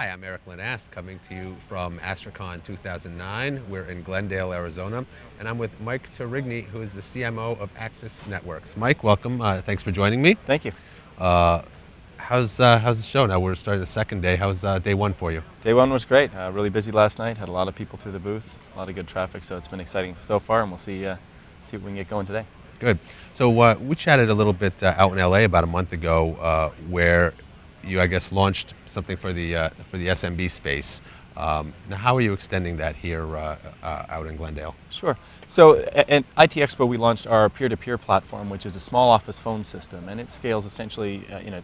Hi, I'm Erik coming to you from AstroCon 2009. We're in Glendale, Arizona, and I'm with Mike Tourigny, who is the CMO of Aksys Networks. Mike, welcome. Thanks for joining me. Thank you. How's the show? Now we're starting the second day. How's day one for you? Day one was great. Really busy last night. Had a lot of people through the booth. A lot of good traffic. So it's been exciting so far, and we'll see what we can get going today. Good. So we chatted a little bit out in LA about a month ago, where you, I guess, launched something for the SMB space. Now, how are you extending that here out in Glendale? Sure. So at IT Expo, we launched our peer-to-peer platform, which is a small office phone system, and it scales essentially in a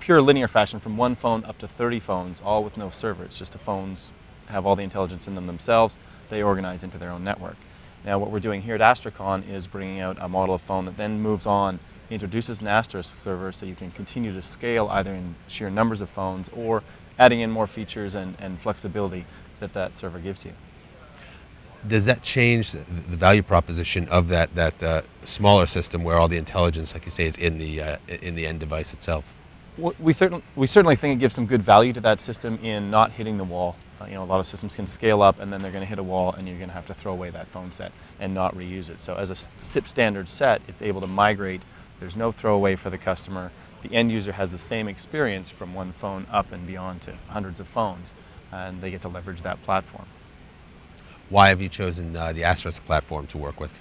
pure linear fashion from one phone up to 30 phones, all with no server. It's just the phones have all the intelligence in them themselves. They organize into their own network. Now, what we're doing here at AstroCon is bringing out a model of phone that then moves on, introduces an asterisk server so you can continue to scale either in sheer numbers of phones or adding in more features and flexibility that server gives you. Does that change the value proposition of that smaller system where all the intelligence, like you say, is in the end device itself? We certainly think it gives some good value to that system in not hitting the wall. A lot of systems can scale up and then they're going to hit a wall and you're going to have to throw away that phone set and not reuse it. So as a SIP standard set, it's able to migrate. There's no throwaway for the customer. The end user has the same experience from one phone up and beyond to hundreds of phones, and they get to leverage that platform. Why have you chosen the Asterisk platform to work with?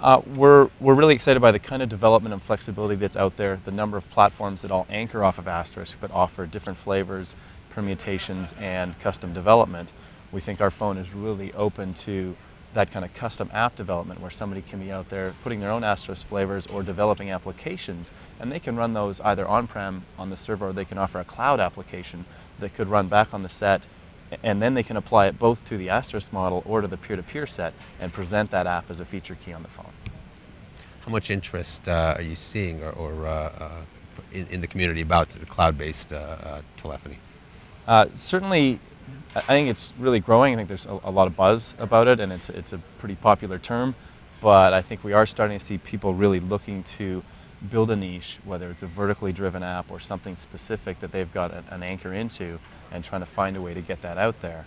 We're really excited by the kind of development and flexibility that's out there, the number of platforms that all anchor off of Asterisk but offer different flavors, permutations, and custom development. We think our phone is really open to that kind of custom app development where somebody can be out there putting their own Asterisk flavors or developing applications, and they can run those either on-prem on the server or they can offer a cloud application that could run back on the set, and then they can apply it both to the Asterisk model or to the peer-to-peer set and present that app as a feature key on the phone. How much interest are you seeing in the community about cloud-based telephony? Certainly, I think it's really growing. I think there's a lot of buzz about it, and it's a pretty popular term. But I think we are starting to see people really looking to build a niche, whether it's a vertically driven app or something specific that they've got an anchor into, and trying to find a way to get that out there.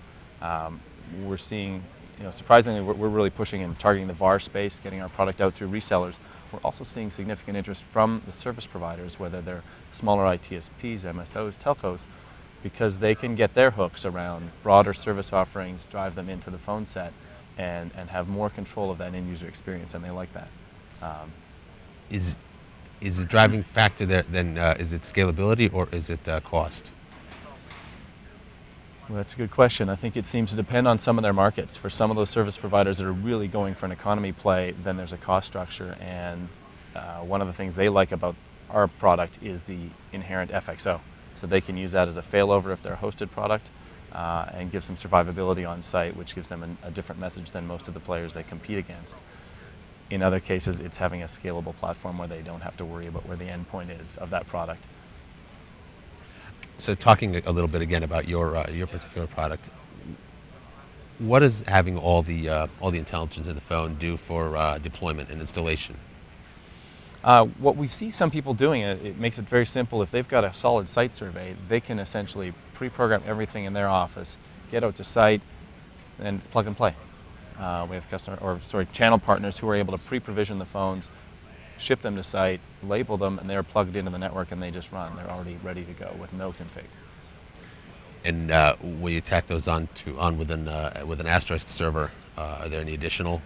We're seeing, surprisingly, we're really pushing and targeting the VAR space, getting our product out through resellers. We're also seeing significant interest from the service providers, whether they're smaller ITSPs, MSOs, telcos, because they can get their hooks around broader service offerings, drive them into the phone set, and have more control of that end user experience, and they like that. Is the driving factor there then, is it scalability or is it cost? Well, that's a good question. I think it seems to depend on some of their markets. For some of those service providers that are really going for an economy play, then there's a cost structure, and one of the things they like about our product is the inherent FXO. So they can use that as a failover if they're a hosted product and give some survivability on site, which gives them a different message than most of the players they compete against. In other cases, it's having a scalable platform where they don't have to worry about where the endpoint is of that product. So talking a little bit again about your particular product, what does having all the intelligence in the phone do for deployment and installation? What we see some people doing, it makes it very simple. If they've got a solid site survey, they can essentially pre-program everything in their office, get out to site, and it's plug and play. We have channel partners who are able to pre-provision the phones, ship them to site, label them, and they're plugged into the network and they just run. They're already ready to go with no config. And when you tack those on with an Asterisk server, are there any additional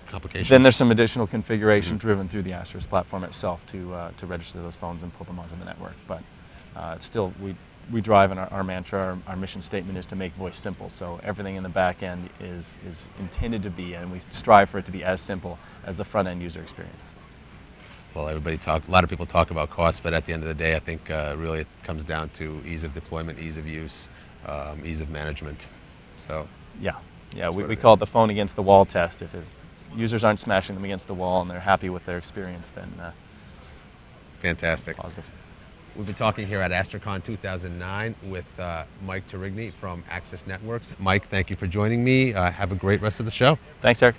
complications? Then there's some additional configuration driven through the Asterisk platform itself to register those phones and pull them onto the network. But still, we drive, and our mantra, our mission statement is to make voice simple. So everything in the back end is intended to be, and we strive for it to be as simple as the front end user experience. Well, a lot of people talk about cost, but at the end of the day, I think really it comes down to ease of deployment, ease of use, ease of management. So yeah, we call it the phone against the wall test. If users aren't smashing them against the wall and they're happy with their experience, then fantastic. Positive. We've been talking here at AstroCon 2009 with Mike Tourigny from Aksys Networks. Mike, thank you for joining me. Have a great rest of the show. Thanks, Erik.